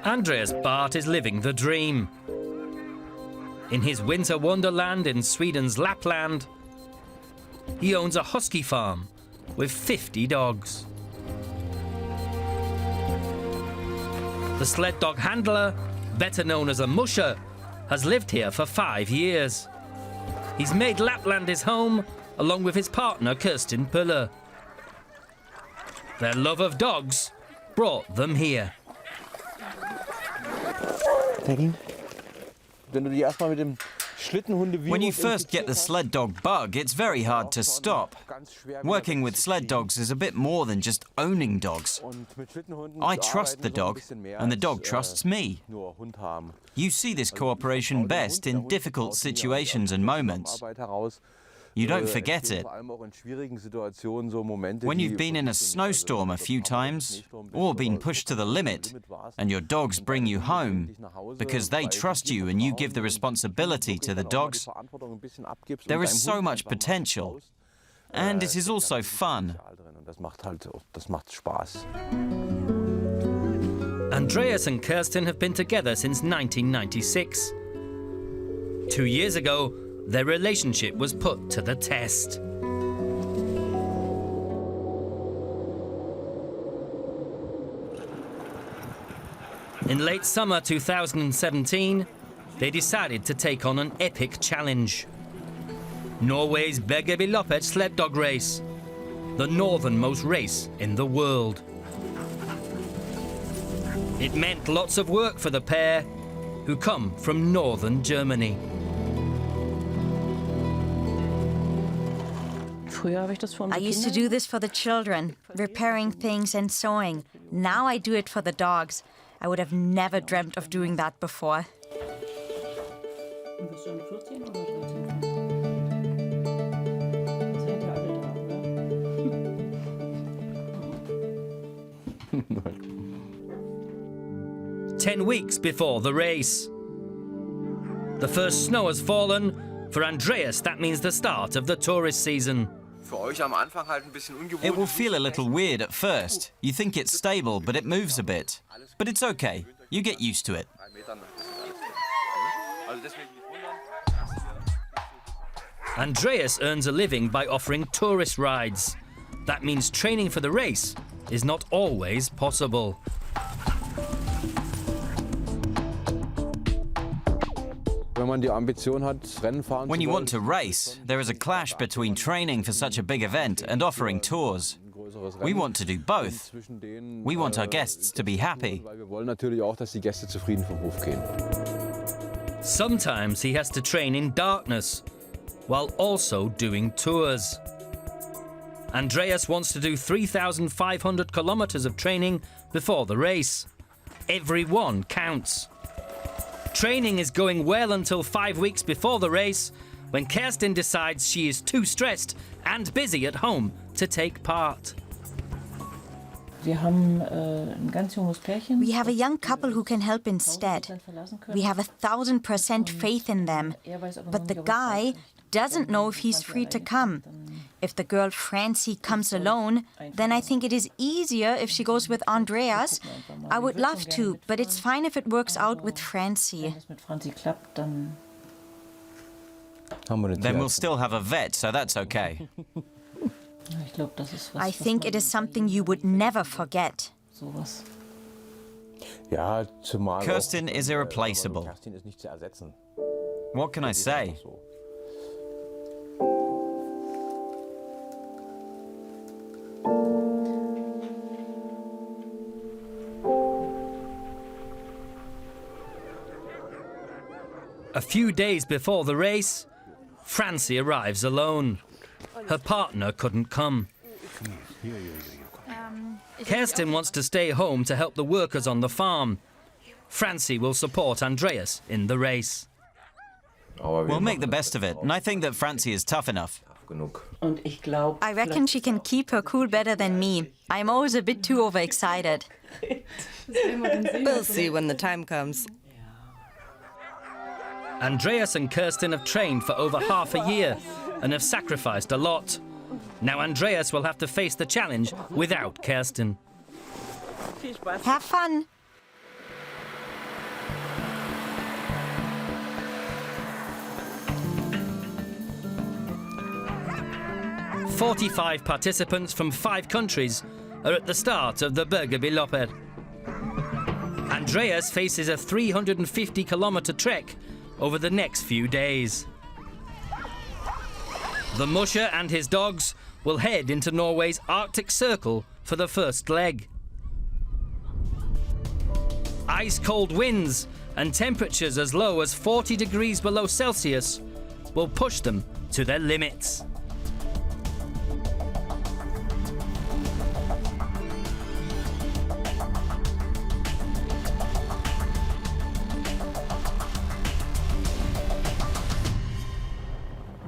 Andreas Barth is living the dream. In his winter wonderland in Sweden's Lapland, he owns a husky farm with 50 dogs. The sled dog handler, better known as a musher, has lived here for 5 years. He's made Lapland his home, along with his partner Kerstin Puller. Their love of dogs brought them here. When you first get the sled dog bug, it's very hard to stop. Working with sled dogs is a bit more than just owning dogs. I trust the dog, and the dog trusts me. You see this cooperation best in difficult situations and moments. You don't forget it. When you've been in a snowstorm a few times, or been pushed to the limit, and your dogs bring you home, because they trust you and you give the responsibility to the dogs, there is so much potential. And it is also fun. Andreas and Kerstin have been together since 1996. 2 years ago, their relationship was put to the test. In late summer 2017, they decided to take on an epic challenge. Norway's Bergebylopet sled dog race, the northernmost race in the world. It meant lots of work for the pair, who come from northern Germany. I used to do this for the children, repairing things and sewing. Now I do it for the dogs. I would have never dreamt of doing that before. "10 weeks before the race. The first snow has fallen. For Andreas, that means the start of the tourist season. It will feel a little weird at first. You think it's stable, but it moves a bit. But it's okay. You get used to it. Andreas earns a living by offering tourist rides. That means training for the race is not always possible. When you want to race, there is a clash between training for such a big event and offering tours. We want to do both. We want our guests to be happy. Sometimes he has to train in darkness, while also doing tours. Andreas wants to do 3,500 kilometers of training before the race. Every one counts. Training is going well until 5 weeks before the race, when Kerstin decides she is too stressed and busy at home to take part. We have a young couple who can help instead. We have 1,000% faith in them. But the guy doesn't know if he's free to come. If the girl Francie comes alone, then I think it is easier if she goes with Andreas. I would love to, but it's fine if it works out with Francie. Then we'll still have a vet, so that's okay. I think it is something you would never forget. Kerstin is irreplaceable. What can I say? A few days before the race, Francie arrives alone. Her partner couldn't come. Kerstin wants to stay home to help the workers on the farm. Francie will support Andreas in the race. We'll make the best of it, and I think that Francie is tough enough. I reckon she can keep her cool better than me. I'm always a bit too overexcited. We'll see when the time comes. Andreas and Kirsten have trained for over half a year and have sacrificed a lot. Now Andreas will have to face the challenge without Kirsten. Have fun. "45 participants from 5 countries are at the start of the Bergebylopet. Andreas faces a 350-kilometre trek over the next few days. The musher and his dogs will head into Norway's Arctic Circle for the first leg. Ice-cold winds and temperatures as low as 40 degrees below Celsius will push them to their limits.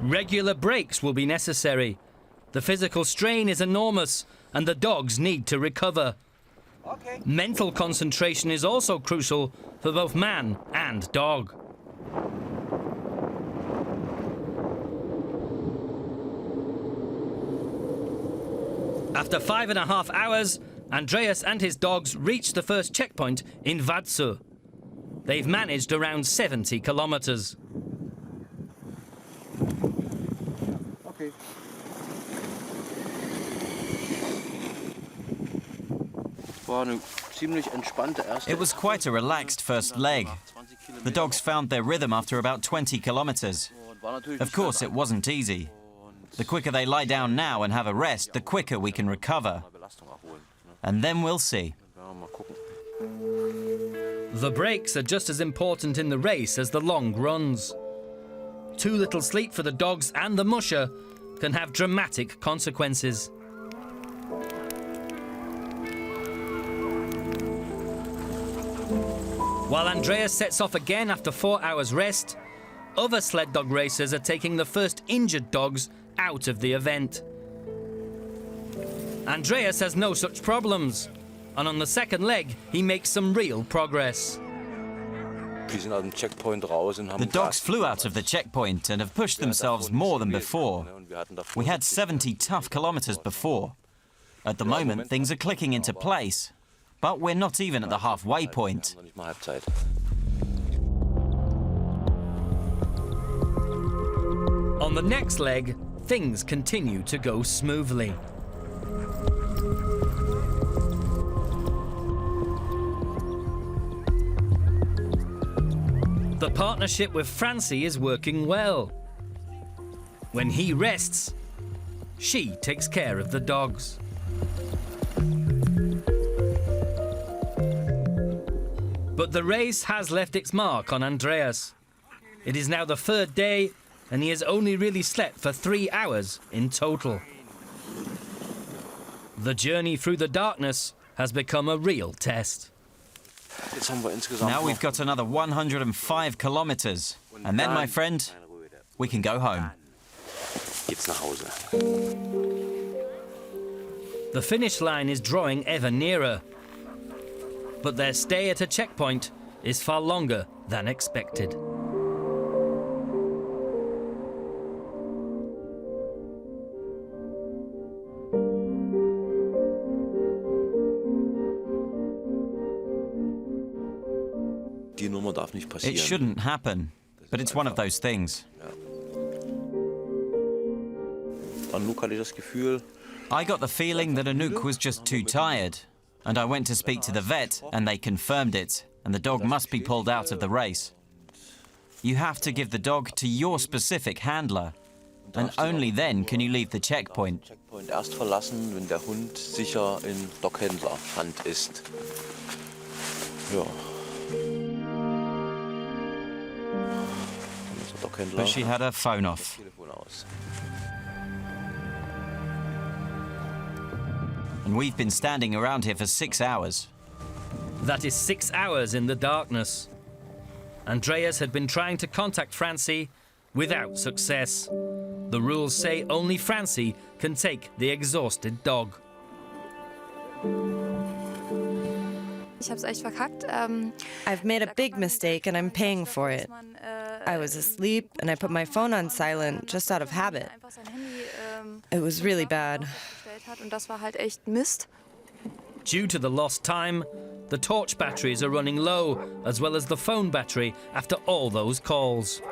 Regular breaks will be necessary. The physical strain is enormous and the dogs need to recover. Mental concentration is also crucial for both man and dog. After 5.5 hours, Andreas and his dogs reached the first checkpoint in Vadsø. They've managed around 70 kilometers. It was quite a relaxed first leg. The dogs found their rhythm after about 20 kilometers. Of course, it wasn't easy. The quicker they lie down now and have a rest, the quicker we can recover. And then we'll see. The breaks are just as important in the race as the long runs. Too little sleep for the dogs and the musher can have dramatic consequences. While Andreas sets off again after 4 hours rest, other sled dog racers are taking the first injured dogs out of the event. Andreas has no such problems, and on the second leg he makes some real progress. The dogs flew out of the checkpoint and have pushed themselves more than before. We had 70 tough kilometers before. At the moment, things are clicking into place, but we're not even at the halfway point. On the next leg, things continue to go smoothly. The partnership with Francie is working well. When he rests, she takes care of the dogs. But the race has left its mark on Andreas. It is now the third day, and he has only really slept for 3 hours in total. The journey through the darkness has become a real test. Now we've got another 105 kilometers, and then, my friend, we can go home. The finish line is drawing ever nearer, but their stay at a checkpoint is far longer than expected. It shouldn't happen, but it's one of those things. I got the feeling that Anouk was just too tired, and I went to speak to the vet, and they confirmed it, and the dog must be pulled out of the race. You have to give the dog to your specific handler, and only then can you leave the checkpoint. Erst verlassen, wenn der Hund sicher in Dockhändlerhand ist. Ja. But she had her phone off. And we've been standing around here for 6 hours. That is 6 hours in the darkness. Andreas had been trying to contact Francie without success. The rules say only Francie can take the exhausted dog. Ich hab's echt verkackt. I've made a big mistake and I'm paying for it. I was asleep and I put my phone on silent just out of habit. It was really bad. Und das war halt echt Mist. Due to the lost time, the torch batteries are running low, as well as the phone battery after all those calls.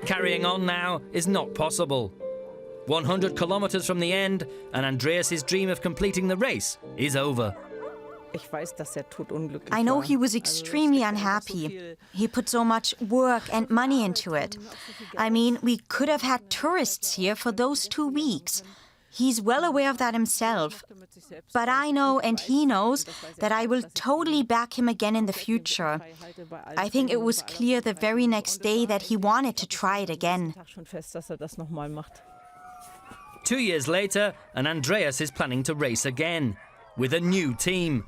Carrying on now is not possible. 100 kilometers from the end, and Andreas's dream of completing the race is over. I know he was extremely unhappy. He put so much work and money into it. I mean, we could have had tourists here for those 2 weeks. He's well aware of that himself. But I know, and he knows, that I will totally back him again in the future. I think it was clear the very next day that he wanted to try it again. 2 years later, and Andreas is planning to race again, with a new team.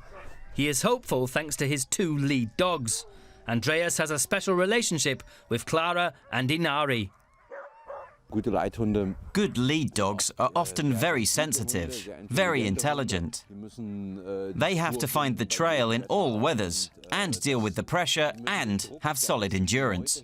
He is hopeful thanks to his 2 lead dogs. Andreas has a special relationship with Clara and Inari. Good lead dogs are often very sensitive, very intelligent. They have to find the trail in all weathers and deal with the pressure and have solid endurance.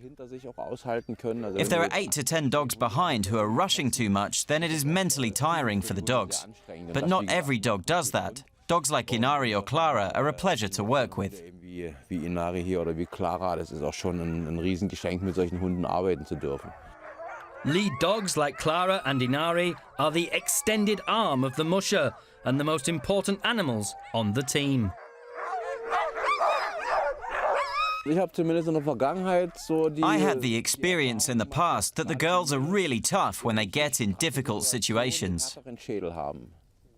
If there are 8 to 10 dogs behind who are rushing too much, then it is mentally tiring for the dogs. But not every dog does that. Dogs like Inari or Clara are a pleasure to work with. Wie Inari hier oder wie Clara, das ist auch schon ein Riesengeschenk, mit solchen Hunden arbeiten zu dürfen. Lead dogs like Clara and Inari are the extended arm of the musher and the most important animals on the team. I had the experience in the past that the girls are really tough when they get in difficult situations.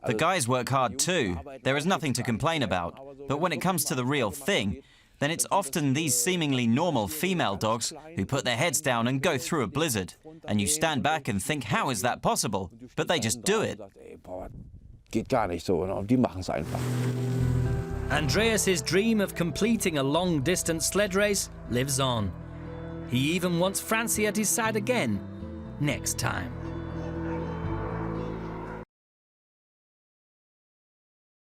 The guys work hard too. There is nothing to complain about. But when it comes to the real thing, then it's often these seemingly normal female dogs who put their heads down and go through a blizzard. And you stand back and think, how is that possible? But they just do it. Geht gar nicht so, die machen es einfach. Andreas's dream of completing a long-distance sled race lives on. He even wants Francie at his side again next time.